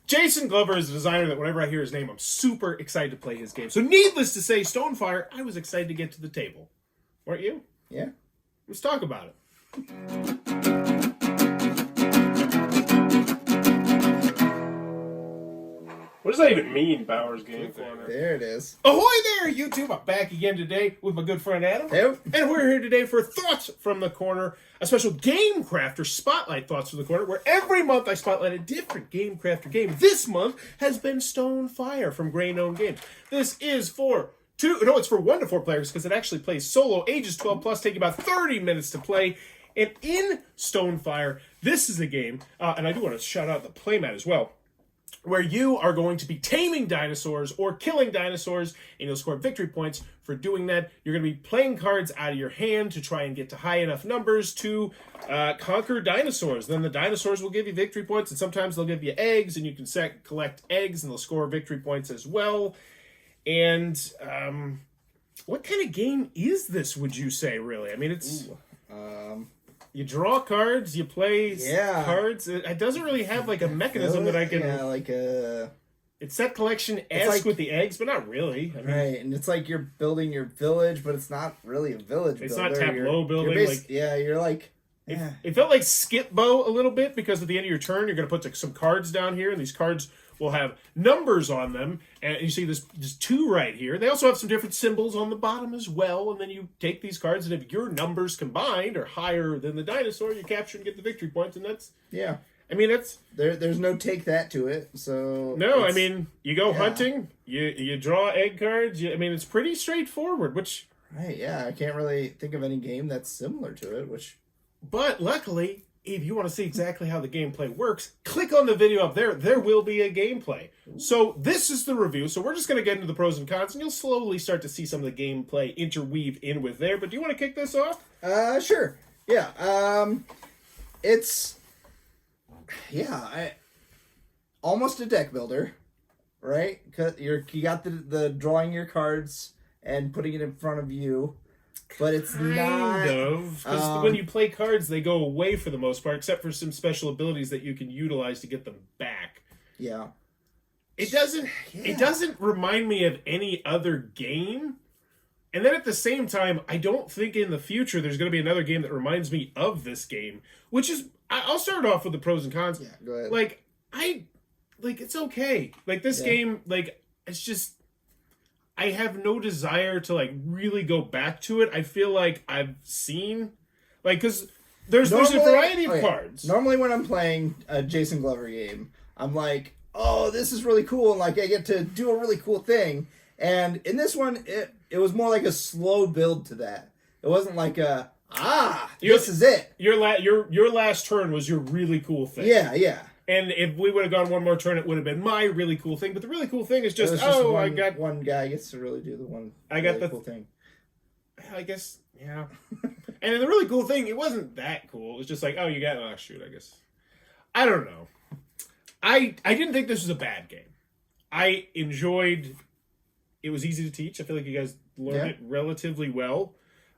Jason Glover is a designer that whenever I hear his name, I'm super excited to play his game. So needless to say, StoneFire, I was excited to get to the table. Weren't you? Yeah. Let's talk about it. What does that even mean, Bowers Game Corner? There it is. Ahoy there, YouTube! I'm back again today with my good friend Adam. Hey. And we're here today for Thoughts from the Corner, a special Game Crafter Spotlight Thoughts from the Corner, where every month I spotlight a different Game Crafter game. This month has been StoneFire from Grey Gnome Games. This is for it's for 1 to 4 players because it actually plays solo, ages 12 plus, taking about 30 minutes to play. And in StoneFire, this is a game, and I do want to shout out the playmat as well, where you are going to be taming dinosaurs or killing dinosaurs, and you'll score victory points for doing that. You're going to be playing cards out of your hand to try and get to high enough numbers to conquer dinosaurs. Then the dinosaurs will give you victory points, and sometimes they'll give you eggs, and you can collect eggs, and they'll score victory points as well. And what kind of game is this, would you say, really? I mean, it's... you draw cards, you play cards. It doesn't really have like a mechanism that I can... Yeah, like a... It's set collection-esque like, with the eggs, but not really. I mean, right, and it's like you're building your village, but it's not really a village it's builder. not tableau building. You're like... Yeah. It felt like Skip Bow a little bit, because at the end of your turn, you're going to put some cards down here, and these cards will have numbers on them, and you see there's 2 right here. They also have some different symbols on the bottom as well, and then you take these cards, and if your numbers combined are higher than the dinosaur, you capture and get the victory points, and that's... Yeah. I mean, that's... There's no take that to it, so... No, I mean, you go hunting, you draw egg cards, I mean, it's pretty straightforward, which... Right, yeah, I can't really think of any game that's similar to it, which... But luckily, if you want to see exactly how the gameplay works, click on the video up there. There will be a gameplay. So this is the review. So we're just going to get into the pros and cons, and you'll slowly start to see some of the gameplay interweave in with there. But do you want to kick this off? Sure. Yeah. Almost a deck builder, right? You got the drawing your cards and putting it in front of you. But it's kind of, because when you play cards, they go away for the most part, except for some special abilities that you can utilize to get them back. Yeah. It doesn't remind me of any other game. And then at the same time, I don't think in the future there's going to be another game that reminds me of this game, which is, I'll start off with the pros and cons. Yeah, go ahead. It's okay. Like, this game, it's just... I have no desire to, really go back to it. I feel like I've seen... because there's a variety of cards. Normally when I'm playing a Jason Glover game, I'm like, oh, this is really cool, and, I get to do a really cool thing. And in this one, it was more like a slow build to that. It wasn't like this is it. Your last turn was your really cool thing. Yeah, yeah. And if we would have gone one more turn, it would have been my really cool thing. But the really cool thing is I got one guy gets to really do the one. I got really cool thing. I guess, yeah. And then the really cool thing, it wasn't that cool. It was just like, you got shoot. I guess I don't know. I didn't think this was a bad game. I enjoyed. It was easy to teach. I feel like you guys learned it relatively well.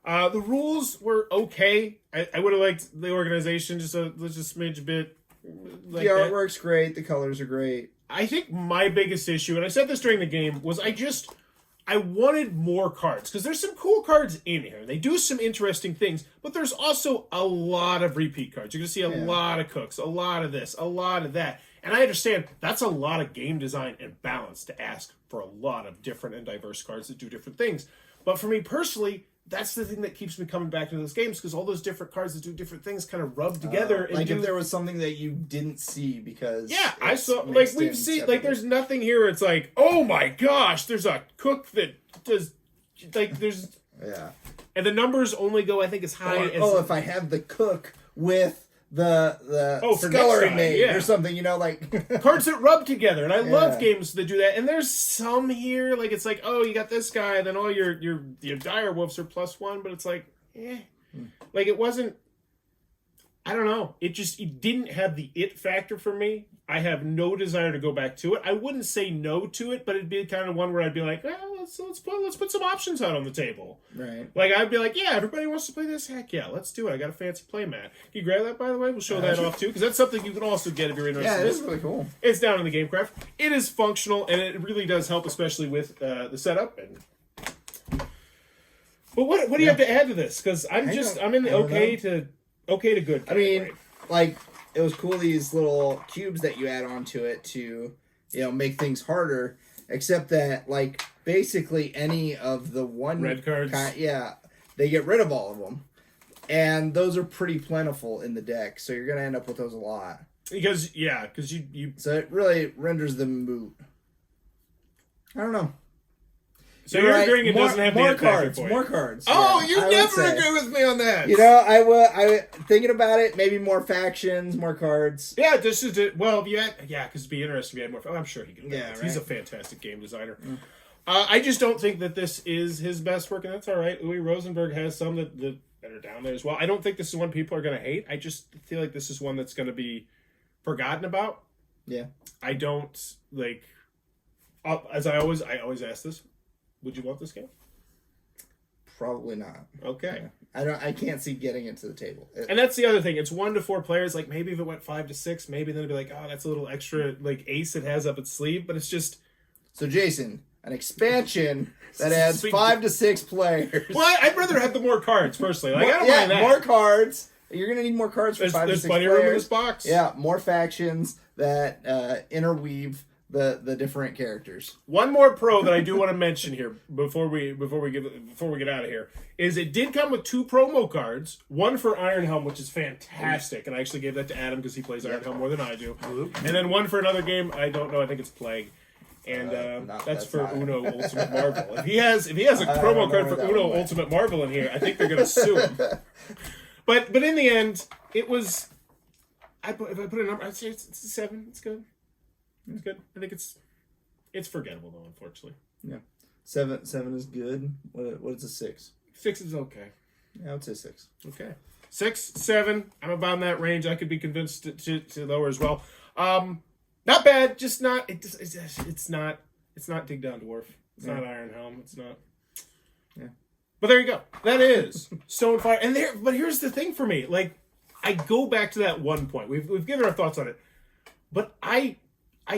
The rules were okay. I would have liked the organization just a smidge bit. The artwork's great. The colors are great. I think my biggest issue, and I said this during the game, was I wanted more cards. Because there's some cool cards in here. They do some interesting things. But there's also a lot of repeat cards. You're going to see a lot of cooks. A lot of this. A lot of that. And I understand that's a lot of game design and balance to ask for a lot of different and diverse cards that do different things. But for me personally, that's the thing that keeps me coming back to those games, because all those different cards that do different things kind of rub together. If there was something that you didn't see because... Yeah, I saw... we've seen... there's nothing here. It's like, oh my gosh, there's a cook that does... there's... Yeah. And the numbers only go, I think, as high as... Oh, if I have the cook with... the scullery maid or something, cards that rub together. And I love games that do that. And there's some here, it's like, oh, you got this guy, and then all your dire wolves are +1, but it's like, it wasn't, I don't know. It didn't have the it factor for me. I have no desire to go back to it. I wouldn't say no to it, but it'd be kind of one where I'd be like, well, let's put some options out on the table. Right. Like, I'd be like, yeah, everybody wants to play this. Heck yeah, let's do it. I got a fancy play mat. Can you grab that, by the way? We'll show that off too, because that's something you can also get if you're interested. Yeah, in it this. is really cool. It's down in the GameCraft. It is functional, and it really does help, especially with the setup. But what do you have to add to this? Because I'm in the okay to good. I mean, like, it was cool, these little cubes that you add onto it to, make things harder. Except that, like, basically any of the one red cards, they get rid of all of them, and those are pretty plentiful in the deck. So you're gonna end up with those a lot. Because you. So it really renders them moot. I don't know. So you're agreeing it doesn't have more the cards, point. more cards. Oh, yeah, you never agree with me on that. I thinking about it. Maybe more factions, more cards. Yeah, this is it. Well, because it'd be interesting if you had more. I'm sure he could. Yeah, right. He's a fantastic game designer. I just don't think that this is his best work, and that's all right. Uwe Rosenberg has some that are down there as well. I don't think this is one people are going to hate. I just feel like this is one that's going to be forgotten about. Yeah, I don't like. As I always ask this. Would you want this game? Probably not. Okay. Yeah. I can't see getting it to the table. And that's the other thing. It's 1 to 4 players. Like, maybe if it went 5 to 6, maybe then it'd be like, oh, that's a little extra like ace it has up its sleeve. But it's just. So Jason, an expansion that adds 5 to 6 players. Well, I'd rather have the more cards personally. Like, I don't mind that. More cards. You're gonna need more cards for 5 to 6 players. There's plenty of room in this box. Yeah, more factions that interweave the different characters. One more pro that I do want to mention here before we get out of here is it did come with 2 promo cards. One for Iron Helm, which is fantastic, and I actually gave that to Adam because he plays Iron Helm more than I do. And then one for another game. I don't know. I think it's Plague, and that's for Uno Ultimate Marvel. If he has a promo card for Uno Ultimate Marvel in here, I think they're going to sue him. But in the end, it was. If I put a number, I'd say it's a 7. It's good. It's good. I think it's forgettable though, unfortunately. Yeah, 7 is good. What is a 6? 6 is okay. Yeah, I would say 6. Okay, 6, 7. I'm about in that range. I could be convinced to lower as well. Not bad. Just not. It's not Dig Down Dwarf. It's not Iron Helm. It's not. Yeah. But there you go. That is StoneFire. And there. But here's the thing for me. Like, I go back to that one point. We've given our thoughts on it, but I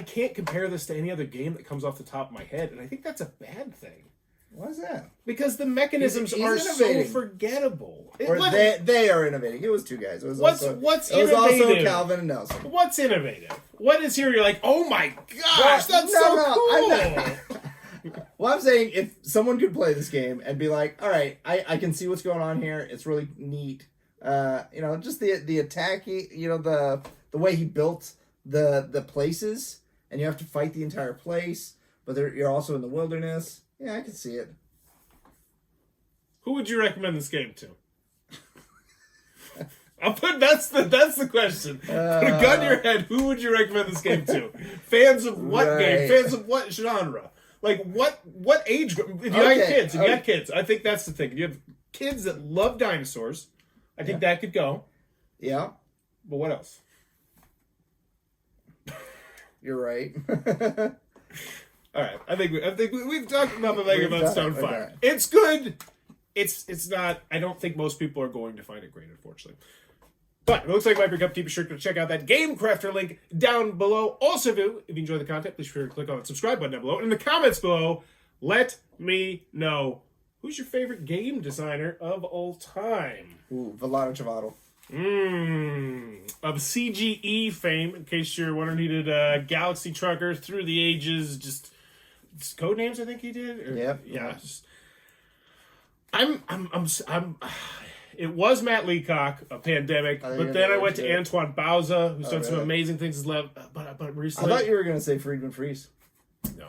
can't compare this to any other game that comes off the top of my head, and I think that's a bad thing. Why is that? Because the mechanisms are so forgettable. They are innovating. It was 2 guys. It was what's it innovative? was also Calvin and Nelson. What's innovative? What is here? You're like, oh my gosh, that's so cool. Well, I'm saying if someone could play this game and be like, all right, I can see what's going on here. It's really neat. Just the attacking, the way he built the places, and you have to fight the entire place, but you're also in the wilderness. Yeah, I can see it. Who would you recommend this game to? That's the question. Put a gun in your head. Who would you recommend this game to? Fans of what game? Fans of what genre? Like what age group? If you have kids, I think that's the thing. If you have kids that love dinosaurs, I think that could go. Yeah. But what else? You're right. All right. I think we've talked enough about StoneFire. Okay. It's good. It's not. I don't think most people are going to find it great, unfortunately. But it looks like Viper Cup. Be sure to check out that Game Crafter link down below. Also, if you enjoy the content, please be sure to click on the subscribe button down below. And in the comments below, let me know who's your favorite game designer of all time. Ooh, Velato Chavato. Of CGE fame, in case you're wondering, he did Galaxy Trucker, Through the Ages, just code names. I think he did. Yeah. It was Matt Leacock, a Pandemic, but then I went to Antoine Bauza, who's done some amazing things. But recently, I thought you were gonna say Friedman Freeze. No.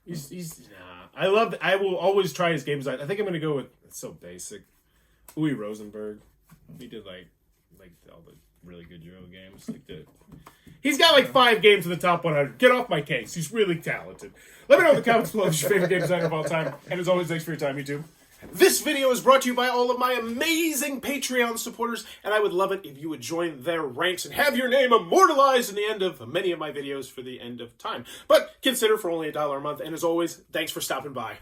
He's nah. I will always try his game design. I think I'm gonna go with it's so basic. Uwe Rosenberg. He did like all the really good Euro games. He's got 5 games in the top 100. Get off my case. He's really talented. Let me know in the comments below who's your favorite game designer of all time. And as always, thanks for your time, YouTube. This video is brought to you by all of my amazing Patreon supporters, and I would love it if you would join their ranks and have your name immortalized in the end of many of my videos for the end of time. But consider for only $1 a month, and as always, thanks for stopping by.